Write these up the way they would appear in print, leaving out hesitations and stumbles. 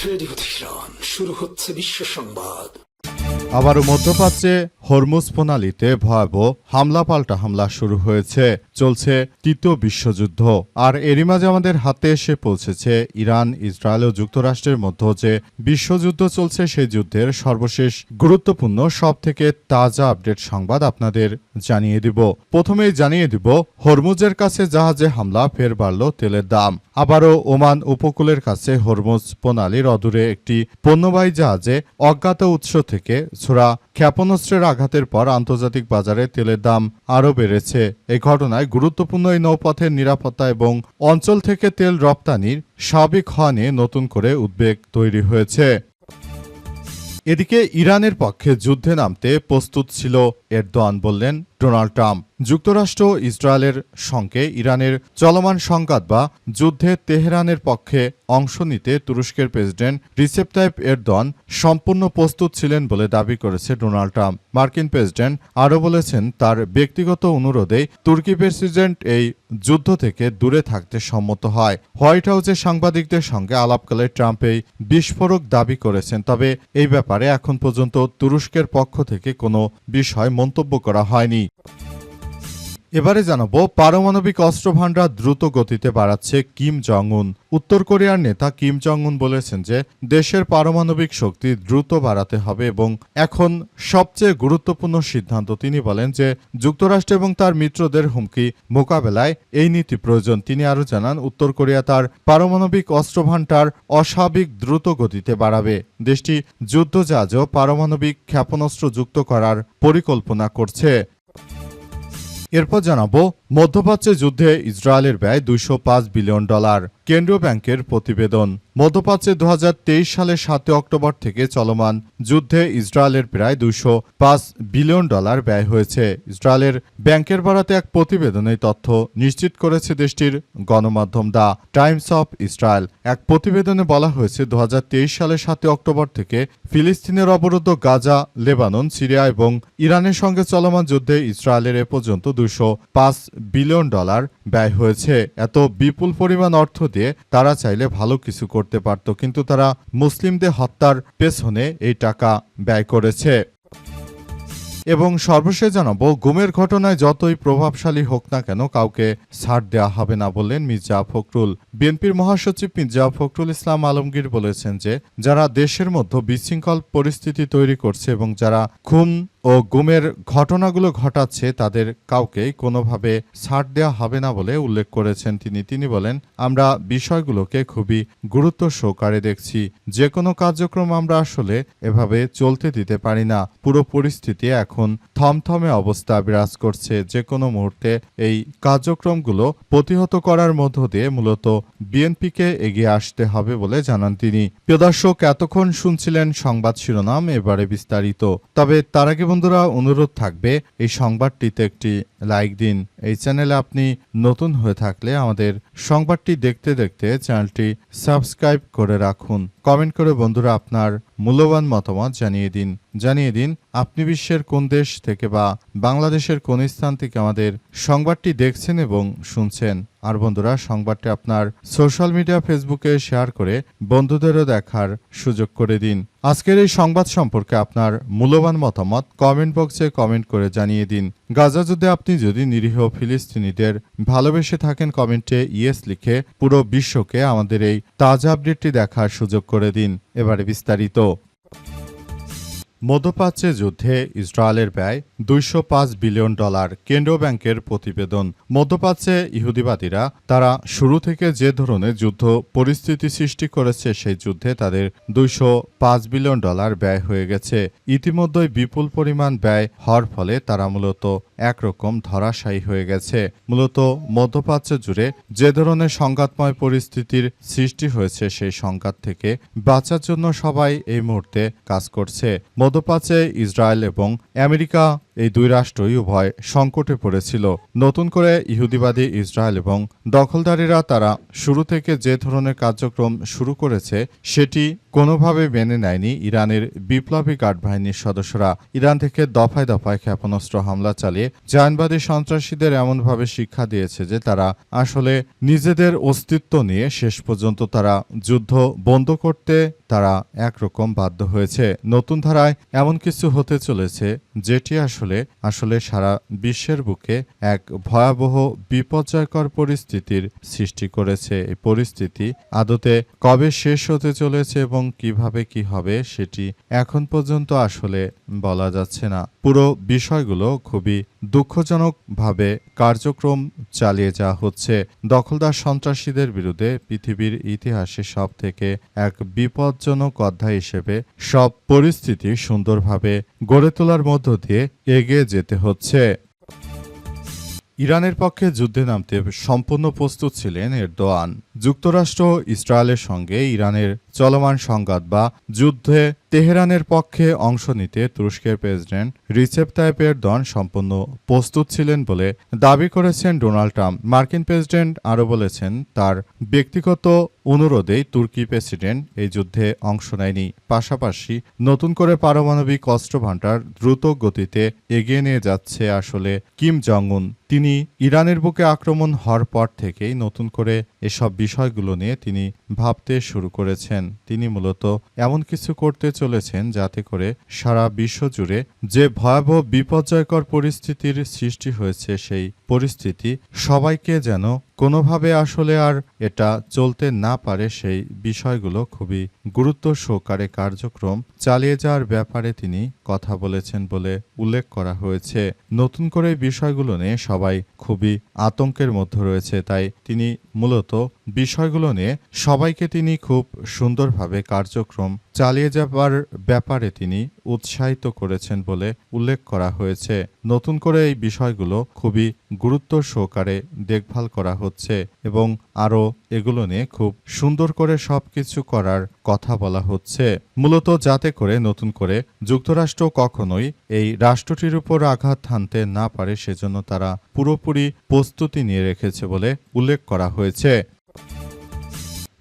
Radio Tehran, শুরু হচ্ছে বিশ্ব সংবাদ। আবারও মধ্যপ্রাচ্যে হরমুজ প্রণালীতে ভয়াবহ হামলা পাল্টা হামলা শুরু হয়েছে। চলছে তৃতীয় বিশ্বযুদ্ধ। আর এরই মাঝে আমাদের হাতে এসে পৌঁছেছে ইরান, ইসরায়েল ও যুক্তরাষ্ট্রের মধ্যে যে বিশ্বযুদ্ধ চলছে সেই যুদ্ধের সর্বশেষ গুরুত্বপূর্ণ সবথেকে তাজা আপডেট সংবাদ আপনাদের জানিয়ে দিব। প্রথমেই জানিয়ে দিব, হরমুজের কাছে জাহাজে হামলা, ফের বাড়ল তেলের দাম। আবারও ওমান উপকূলের কাছে হরমুজ প্রণালীর অদূরে একটি পণ্যবাহী জাহাজে অজ্ঞাত উৎস থেকে ছোড়া ক্ষেপণাস্ত্রের আঘাতের পর আন্তর্জাতিক বাজারে তেলের দাম আরও বেড়েছে। এই ঘটনায় গুরুত্বপূর্ণ এই নৌপথের নিরাপত্তা এবং অঞ্চল থেকে তেল রপ্তানির স্বাভাবিক হওয়া নিয়ে নতুন করে উদ্বেগ তৈরি হয়েছে। এদিকে ইরানের পক্ষে যুদ্ধে নামতে প্রস্তুত ছিল এরদোয়ান, বললেন ডোনাল্ড ট্রাম্প। যুক্তরাষ্ট্র ইসরায়েলের সঙ্গে ইরানের চলমান সংঘাত বা যুদ্ধে তেহরানের পক্ষে অংশ নিতে তুরস্কের প্রেসিডেন্ট রিসেপ তাইপ এরদোয়ান সম্পূর্ণ প্রস্তুত ছিলেন বলে দাবি করেছে ডোনাল্ড ট্রাম্প। মার্কিন প্রেসিডেন্ট আরও বলেছেন, তার ব্যক্তিগত অনুরোধেই তুর্কি প্রেসিডেন্ট এই যুদ্ধ থেকে দূরে থাকতে সম্মত হয়। হোয়াইট হাউসে সাংবাদিকদের সঙ্গে আলাপকালে ট্রাম্প এই বিস্ফোরক দাবি করেছেন। তবে এই ব্যাপারে এখন পর্যন্ত তুরস্কের পক্ষ থেকে কোনো বিষয় মন্তব্য করা হয়নি। এবারে জানাবো, পারমাণবিক অস্ত্রভান্ডার দ্রুত গতিতে বাড়াচ্ছে কিম জং উন। উত্তর কোরিয়ার নেতা কিম জং উন বলেছেন যে দেশের পারমাণবিক শক্তি দ্রুত বাড়াতে হবে এবং এখন সবচেয়ে গুরুত্বপূর্ণ সিদ্ধান্ত। তিনি বলেন যে যুক্তরাষ্ট্র এবং তার মিত্রদের হুমকি মোকাবেলায় এই নীতি প্রয়োজন। তিনি আরও জানান, উত্তর কোরিয়া তার পারমাণবিক অস্ত্রভান্ডার অস্বাভাবিক দ্রুত গতিতে বাড়াবে। দেশটি যুদ্ধজাহাজ ও পারমাণবিক ক্ষেপণাস্ত্র যুক্ত করার পরিকল্পনা করছে। এরপর জানাবো, মধ্যপ্রাচ্যে যুদ্ধে ইসরায়েলের ব্যয় $205 বিলিয়ন। কেন্দ্রীয় ব্যাংকের প্রতিবেদন। মধ্যপ্রাচ্যে 2023 সালের 7 অক্টোবর থেকে চলমান যুদ্ধে ইসরায়েলের প্রায় $205 বিলিয়ন ব্যয় হয়েছে। ইসরায়েলের ব্যাংকের বরাতে এক প্রতিবেদনে তথ্য নিশ্চিত করেছে দেশটির গণমাধ্যম দ্য টাইমস অফ ইসরায়েল। এক প্রতিবেদনে বলা হয়েছে, 2023 সালের 7 অক্টোবর থেকে ফিলিস্তিনের অবরুদ্ধ গাজা, লেবানন, সিরিয়া এবং ইরানের সঙ্গে চলমান যুদ্ধে ইসরায়েলের এ পর্যন্ত $205 বিলিয়ন ব্যয় হয়েছে। এত বিপুল পরিমাণ অর্থ দিয়ে তারা চাইলে ভালো কিছু করতে পারত, কিন্তু তারা মুসলিমদের হত্যার পেছনে এই টাকা ব্যয় করেছে। এবং সর্বশেষ জানাবো, গুমের ঘটনায় যতই প্রভাবশালী হোক না কেন কাউকে ছাড় দেওয়া হবে না, বললেন মির্জা ফখরুল। বিএনপির মহাসচিব মির্জা ফখরুল ইসলাম আলমগীর বলেছেন যে যারা দেশের মধ্যে বিশৃঙ্খল পরিস্থিতি তৈরি করছে এবং যারা খুন ও গুমের ঘটনাগুলো ঘটাচ্ছে তাদের কাউকেই কোনোভাবে ছাড় দেওয়া হবে না বলে উল্লেখ করেছেন তিনি বলেন, আমরা বিষয়গুলোকে খুবই গুরুত্ব সহকারে দেখছি। যে কোনো কার্যক্রম আমরা আসলে এভাবে চলতে দিতে পারি না। পুরো পরিস্থিতি এখন থমথমে অবস্থা বিরাজ করছে। যে কোনো মুহূর্তে এই কার্যক্রমগুলো প্রতিহত করার মধ্য দিয়ে মূলত বিএনপিকে এগিয়ে আসতে হবে বলে জানান তিনি। প্রিয় দর্শক, এতক্ষণ শুনছিলেন সংবাদ শিরোনাম, এবারে বিস্তারিত। তবে তার আগে বন্ধুরা, অনুরোধ থাকবে এই সংবাদটিতে একটি লাইক দিন। এই চ্যানেলে আপনি নতুন হয়ে থাকলে আমাদের সংবাদটি দেখতে দেখতে চ্যানেলটি সাবস্ক্রাইব করে রাখুন। কমেন্ট করে বন্ধুরা আপনার মূল্যবান মতামত জানিয়ে দিন আপনি বিশ্বের কোন দেশ থেকে বা বাংলাদেশের কোন স্থান থেকে আমাদের সংবাদটি দেখছেন এবং শুনছেন। আর বন্ধুরা, সংবাদটি আপনার সোশ্যাল মিডিয়া ফেসবুকে শেয়ার করে বন্ধুদেরও দেখার সুযোগ করে দিন। আজকের এই সংবাদ সম্পর্কে আপনার মূল্যবান মতামত কমেন্ট বক্সে কমেন্ট করে জানিয়ে দিন। গাজা যুদ্ধে আপনি যদি নিরীহ ফিলিস্তিনিদের ভালোবেসে থাকেন, কমেন্টে ইয়েস লিখে পুরো বিশ্বকে আমাদের এই তাজা আপডেটটি দেখার সুযোগ করে দিন। এবারে বিস্তারিত। মধ্যপ্রাচ্যে যুদ্ধে ইসরায়েলের ব্যয় $205 বিলিয়ন। কেন্দ্রীয় ব্যাংকের প্রতিবেদন। মধ্যপ্রাচ্যে ইহুদিবাদীরা তারা শুরু থেকে যে ধরনের যুদ্ধ পরিস্থিতি সৃষ্টি করেছে সেই যুদ্ধে তাদের $205 বিলিয়ন ব্যয় হয়ে গেছে। ইতিমধ্যেই বিপুল পরিমাণ ব্যয় হওয়ার ফলে তারা মূলত একরকম ধরাশায়ী হয়ে গেছে। মূলত মধ্যপ্রাচ্য জুড়ে যে ধরনের সংঘাতময় পরিস্থিতির সৃষ্টি হয়েছে সেই সংঘাত থেকে বাঁচার জন্য সবাই এই মুহূর্তে কাজ করছে। মধ্যপ্রাচ্যে ইসরায়েল এবং আমেরিকা এই দুই রাষ্ট্রই উভয় সংকটে পড়েছিল। নতুন করে ইহুদিবাদী ইসরায়েল এবং দখলদারীরা তারা শুরু থেকে যে ধরনের কার্যক্রম শুরু করেছে সেটি কোনোভাবে মেনে নেয়নি ইরানের বিপ্লবী গার্ড বাহিনীর সদস্যরা। ইরান থেকে দফায় দফায় ক্ষেপণাস্ত্র হামলা চালিয়ে জায়নবাদী সন্ত্রাসীদের এমনভাবে শিক্ষা দিয়েছে যে তারা আসলে নিজেদের অস্তিত্ব নিয়ে শেষ পর্যন্ত তারা যুদ্ধ বন্ধ করতে তারা একরকম বাধ্য হয়েছে। নতুন ধারায় এমন কিছু হতে চলেছে যেটি আসলে সারা বিশ্বের বুকে এক ভয়াবহ বিপর্যয়কর পরিস্থিতির সৃষ্টি করেছে। এই পরিস্থিতি আদতে কবে শেষ হতে চলেছে এবং কিভাবে কি হবে সেটি এখন পর্যন্ত আসলে বলা যাচ্ছে না। পুরো বিষয়গুলো খুবই দুঃখজনকভাবে কার্যক্রম চালিয়ে যাওয়া হচ্ছে। দখলদার সন্ত্রাসীদের বিরুদ্ধে পৃথিবীর ইতিহাসে সবথেকে এক বিপজ্জনক অধ্যায় হিসেবে সব পরিস্থিতি সুন্দরভাবে গড়ে তোলার মধ্য দিয়ে এগিয়ে যেতে হচ্ছে। ইরানের পক্ষে যুদ্ধে নামতে সম্পূর্ণ প্রস্তুত ছিলেন এরদোয়ান। যুক্তরাষ্ট্র ইসরায়েলের সঙ্গে ইরানের চলমান সংঘাত বা যুদ্ধে তেহরানের পক্ষে অংশ নিতে তুরস্কের প্রেসিডেন্ট রিসেপ তাইপ এরদোয়ান সম্পূর্ণ প্রস্তুত ছিলেন বলে দাবি করেছেন ডোনাল্ড ট্রাম্প। মার্কিন প্রেসিডেন্ট আরও বলেছেন তার ব্যক্তিগত অনুরোধেই তুর্কি প্রেসিডেন্ট এই যুদ্ধে অংশ নেয়নি। পাশাপাশি নতুন করে পারমাণবিক অস্ত্র ভান্ডার দ্রুত গতিতে এগিয়ে নিয়ে যাচ্ছে আসলে কিম জং উন। তিনি ইরানের বুকে আক্রমণ হওয়ার পর থেকেই নতুন করে এসব বিষয়গুলো নিয়ে তিনি ভাবতে শুরু করেছেন। তিনি মূলত এমন কিছু করতে চলেছেন যাতে করে সারা বিশ্ব জুড়ে যে ভয়াবহ বিপর্যয়কর পরিস্থিতির সৃষ্টি হয়েছে সেই পরিস্থিতি সবাইকে যেন কোনোভাবে আসলে আর এটা চলতে না পারে সেই বিষয়গুলো খুবই গুরুত্ব সহকারে কার্যক্রম চালিয়ে যাওয়ার ব্যাপারে তিনি কথা বলেছেন বলে উল্লেখ করা হয়েছে। নতুন করে বিষয়গুলো নিয়ে সবাই খুবই আতঙ্কের মধ্যে রয়েছে, তাই তিনি মূলত বিষয়গুলো নিয়ে সবাইকে তিনি খুব সুন্দরভাবে কার্যক্রম চালিয়ে যাবার ব্যাপারে তিনি উৎসাহিত করেছেন বলে উল্লেখ করা হয়েছে। নতুন করে এই বিষয়গুলো খুবই গুরুত্ব সহকারে দেখভাল করা হচ্ছে এবং আরও এগুলো নিয়ে খুব সুন্দর করে সবকিছু করার কথা বলা হচ্ছে, মূলত যাতে করে নতুন করে যুক্তরাষ্ট্র কখনোই এই রাষ্ট্রটির উপর আঘাত হানতে না পারে, সেজন্য তারা পুরোপুরি প্রস্তুতি নিয়ে রেখেছে বলে উল্লেখ করা হয়েছে।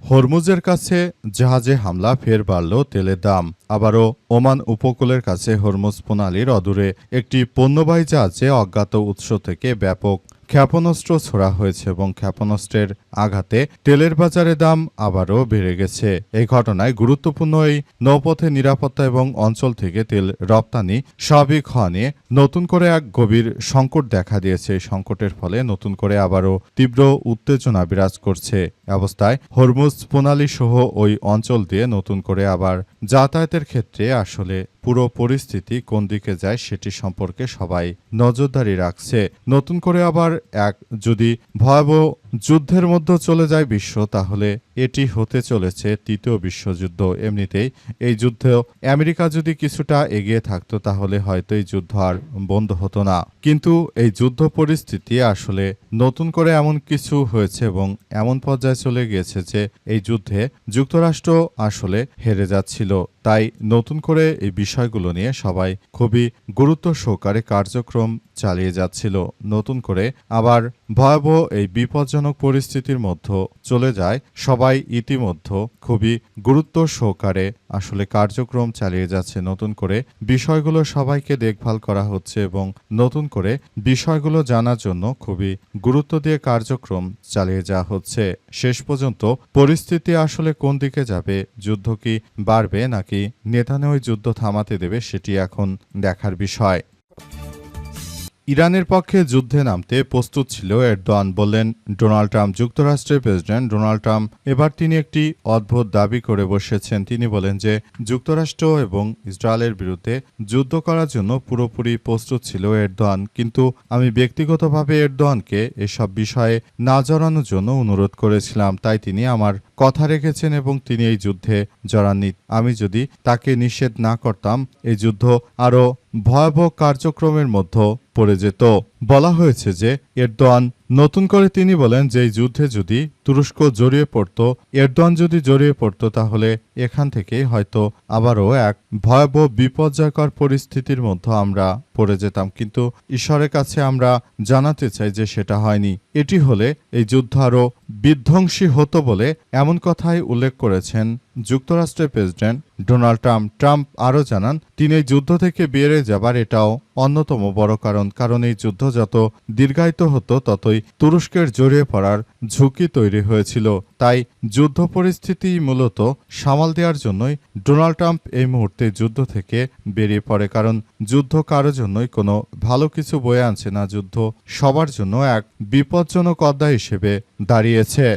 হরমুজের কাছে জাহাজে হামলা, ফের বাড়ল তেলের দাম। আবারও ওমান উপকূলের কাছে হরমুজ প্রণালীর অদূরে একটি পণ্যবাহী জাহাজে অজ্ঞাত উৎস থেকে ব্যাপক ক্ষেপণাস্ত্র ছোড়া হয়েছে এবং ক্ষেপণাস্ত্রের আঘাতে তেলের বাজারে দাম আবারও বেড়ে গেছে। এই ঘটনায় গুরুত্বপূর্ণ এই নৌপথে নিরাপত্তা এবং অঞ্চল থেকে তেল রপ্তানি স্বাভাবিক হওয়া নিয়ে নতুন করে এক গভীর সংকট দেখা দিয়েছে। এই সংকটের ফলে নতুন করে আবারও তীব্র উত্তেজনা বিরাজ করছে। অবস্থায় হরমুজ প্রণালী সহ ওই অঞ্চল দিয়ে নতুন করে আবার যাতায়াতের ক্ষেত্রে আসলে পুরো পরিস্থিতি কোন দিকে যায় সেটি সম্পর্কে সবাই নজরদারি রাখছে। নতুন করে আবার এক যদি ভয়াবহ যুদ্ধের মধ্যে চলে যায় বিশ্ব, তাহলে এটি হতে চলেছে তৃতীয় বিশ্বযুদ্ধ। এমনিতেই এই যুদ্ধেও আমেরিকা যদি কিছুটা এগিয়ে থাকতো তাহলে হয়তো এই যুদ্ধ আর বন্ধ হতো না, কিন্তু এই যুদ্ধ পরিস্থিতি আসলে নতুন করে এমন কিছু হয়েছে এবং এমন পর্যায়ে চলে গিয়েছে যে এই যুদ্ধে যুক্তরাষ্ট্র আসলে হেরে যাচ্ছিল। তাই নতুন করে এই বিষয়গুলো নিয়ে সবাই খুবই গুরুত্ব সহকারে কার্যক্রম চালিয়ে যাচ্ছিল। নতুন করে আবার ভয়াবহ এই বিপজ্জনক পরিস্থিতির মধ্যে চলে যায় সবাই ইতিমধ্যে খুবই গুরুত্ব সহকারে আসলে কার্যক্রম চালিয়ে যাচ্ছে। নতুন করে বিষয়গুলো সবাইকে দেখভাল করা হচ্ছে এবং নতুন করে বিষয়গুলো জানার জন্য খুবই গুরুত্ব দিয়ে কার্যক্রম চালিয়ে যাওয়া হচ্ছে। শেষ পর্যন্ত পরিস্থিতি আসলে কোন দিকে যাবে, যুদ্ধ কি বাড়বে নাকি নেতানিয়াহু যুদ্ধ থামাতে দেবে, সেটি এখন দেখার বিষয়। ইরানের পক্ষে যুদ্ধে নামতে প্রস্তুত ছিল এরদোয়ান, বললেন ডোনাল্ড ট্রাম্প। যুক্তরাষ্ট্রের প্রেসিডেন্ট ডোনাল্ড ট্রাম্প এবার তিনি একটি অদ্ভুত দাবি করে বসেছেন। তিনি বলেন যে যুক্তরাষ্ট্র এবং ইসরায়েলের বিরুদ্ধে যুদ্ধ করার জন্য পুরোপুরি প্রস্তুত ছিল এরদোয়ান, কিন্তু আমি ব্যক্তিগতভাবে এরদোয়ানকে এসব বিষয়ে না জড়ানোর জন্য অনুরোধ করেছিলাম, তাই তিনি আমার কথা রেখেছেন এবং তিনি এই যুদ্ধে জড়াননি। আমি যদি তাকে নিষেধ না করতাম এই যুদ্ধ আরও ভয়াবহ কার্যক্রমের মধ্যে পড়ে যেত। বলা হয়েছে যে এরদোয়ান নতুন করে তিনি বলেন যে এই যুদ্ধে যদি তুরস্ক জড়িয়ে পড়ত, এরদোয়ান যদি জড়িয়ে পড়ত, তাহলে এখান থেকে হয়তো আবারও এক ভয়াবহ বিপর্যয়কর পরিস্থিতির মধ্যে আমরা পড়ে যেতাম, কিন্তু ঈশ্বরের কাছে আমরা জানাতে চাই যে সেটা হয়নি। এটি হলে এই যুদ্ধ আরও বিধ্বংসী হতো বলে এমন কথাই উল্লেখ করেছেন যুক্তরাষ্ট্রের প্রেসিডেন্ট ডোনাল্ড ট্রাম্প আরও জানান, তিনি এই যুদ্ধ থেকে বেরিয়ে যাবার এটাও অন্যতম বড় কারণ এই যুদ্ধ যত দীর্ঘায়িত হতো ততই তুরস্কের জড়িয়ে পড়ার ঝুঁকি তৈরি হয়েছিল। তাই যুদ্ধ পরিস্থিতি মূলত সামাল দেওয়ার জন্যই ডোনাল্ড ট্রাম্প এই মুহূর্তে যুদ্ধ থেকে বেরিয়ে পড়ে, কারণ যুদ্ধ কারোর জন্যই কোনো ভালো কিছু বয়ে আনছে না। যুদ্ধ সবার জন্য এক বিপজ্জনক অধ্যায় হিসেবে দাঁড়িয়েছে।